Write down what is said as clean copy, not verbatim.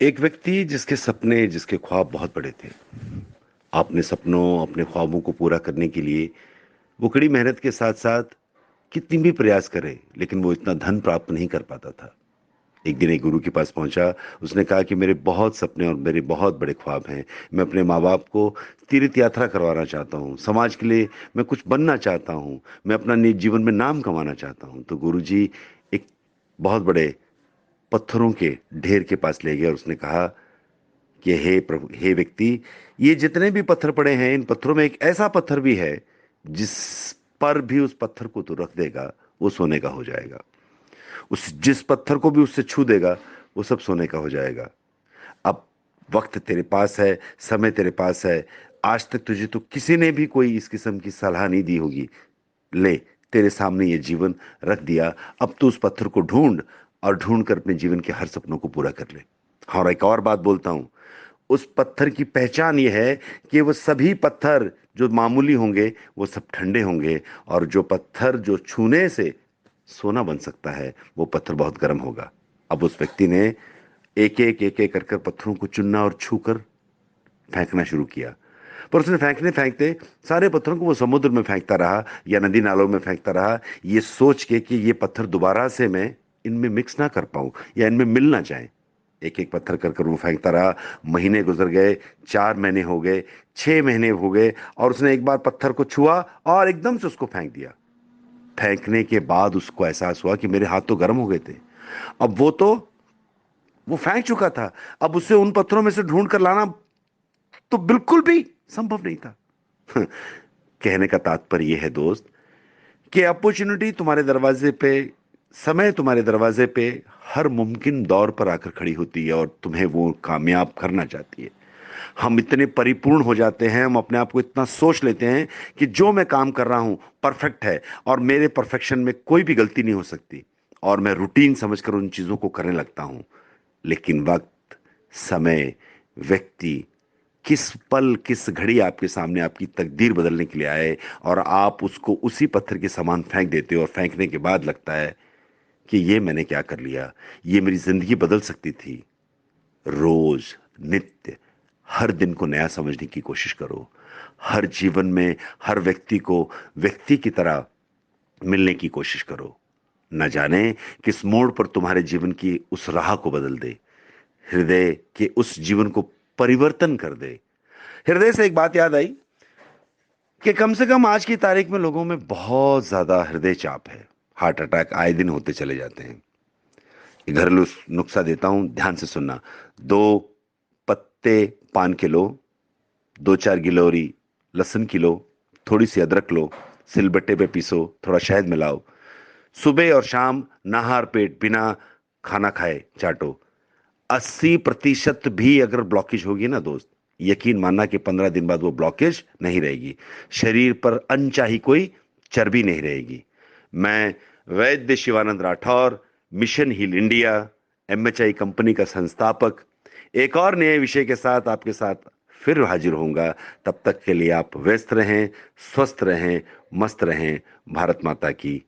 एक व्यक्ति जिसके सपने, जिसके ख्वाब बहुत बड़े थे। आपने सपनों, अपने ख्वाबों को पूरा करने के लिए वो कड़ी मेहनत के साथ-साथ कितनी भी प्रयास करे, लेकिन वो इतना धन प्राप्त नहीं कर पाता था। एक दिन एक गुरु के पास पहुँचा, उसने कहा कि मेरे बहुत सपने और मेरे बहुत बड़े ख्वाब हैं। मैं अपने माँ-बाप को तीर्थ यात्रा करवाना चाहता हूँ, समाज के लिए मैं कुछ बनना चाहता हूँ, मैं अपना निज जीवन में नाम कमाना चाहता हूँ। तो गुरुजी एक बहुत बड़े पत्थरों के ढेर के पास ले गए और उसने कहा कि हे प्रभु, हे व्यक्ति, ये जितने भी पत्थर पड़े हैं, इन पत्थरों में एक ऐसा पत्थर भी है जिस पर भी उस पत्थर को तू रख देगा, वो सोने का हो जाएगा। उस जिस पत्थर को भी उससे छू देगा, वो सब सोने का हो जाएगा। अब वक्त तेरे पास है, समय तेरे पास है। आज तक तुझे तो किसी ने भी कोई इस किस्म की सलाह नहीं दी होगी। ले, तेरे सामने ये जीवन रख दिया। अब तू उस पत्थर को ढूंढ और ढूंढ कर अपने जीवन के हर सपनों को पूरा कर ले। हाँ, और एक और बात बोलता हूं, उस पत्थर की पहचान ये है कि वो सभी पत्थर जो मामूली होंगे, वो सब ठंडे होंगे, और जो पत्थर जो छूने से सोना बन सकता है, वो पत्थर बहुत गर्म होगा। अब उस व्यक्ति ने एक एक कर कर पत्थरों को चुनना और छूकर फेंकना शुरू किया। पर उसने फेंकने फेंकते सारे पत्थरों को वो समुद्र में फेंकता रहा या नदी नालों में फेंकता रहा, ये सोच के कि ये पत्थर दोबारा से मैं इनमें मिक्स ना कर पाऊं या इनमें मिल ना जाए। एक एक पत्थर कर कर वो फेंकता रहा। महीने गुजर गए, 4 महीने हो गए, 6 महीने हो गए, और उसने एक बार पत्थर को छुआ और एकदम से उसको फेंक दिया। फेंकने के बाद उसको एहसास हुआ कि मेरे हाथ तो गर्म हो गए थे। अब वो फेंक चुका था। अब उसे उन पत्थरों में से ढूंढ कर लाना तो बिल्कुल भी संभव नहीं था। कहने का तात्पर्य यह है दोस्त, कि अपॉर्चुनिटी तुम्हारे दरवाजे पे, समय तुम्हारे दरवाजे पे हर मुमकिन दौर पर आकर खड़ी होती है और तुम्हें वो कामयाब करना चाहती है। हम इतने परिपूर्ण हो जाते हैं, हम अपने आप को इतना सोच लेते हैं कि जो मैं काम कर रहा हूं परफेक्ट है और मेरे परफेक्शन में कोई भी गलती नहीं हो सकती, और मैं रूटीन समझकर उन चीजों को करने लगता हूं। लेकिन वक्त, समय, व्यक्ति, किस पल, किस घड़ी आपके सामने आपकी तकदीर बदलने के लिए आए, और आप उसको उसी पत्थर के समान फेंक देते हो, और फेंकने के बाद लगता है कि ये मैंने क्या कर लिया, ये मेरी जिंदगी बदल सकती थी। रोज, नित्य, हर दिन को नया समझने की कोशिश करो। हर जीवन में हर व्यक्ति को व्यक्ति की तरह मिलने की कोशिश करो। न जाने किस मोड़ पर तुम्हारे जीवन की उस राह को बदल दे, हृदय के उस जीवन को परिवर्तन कर दे। हृदय से एक बात याद आई कि कम से कम आज की तारीख में लोगों में बहुत ज्यादा हृदय चाप है। हार्ट अटैक आए दिन होते चले जाते हैं। ये घरेलू नुस्खा देता हूं, ध्यान से सुनना। 2 पत्ते पान के लो, 2-4 गिलोरी लहसुन की लो, थोड़ी सी अदरक लो, सिलबट्टे पे पीसो, थोड़ा शहद मिलाओ, सुबह और शाम नाहार पेट बिना खाना खाए चाटो। 80% भी अगर ब्लॉकेज होगी ना दोस्त, यकीन मानना कि 15 दिन बाद वो ब्लॉकेज नहीं रहेगी। शरीर पर अनचाही कोई चर्बी नहीं रहेगी। मैं वैद्य Shivanand Rathore, mission heal India, MHI company का संस्थापक, एक और नए विषय के साथ आपके साथ फिर हाजिर होऊंगा। तब तक के लिए आप व्यस्त रहें, स्वस्थ रहें, मस्त रहें। भारत माता की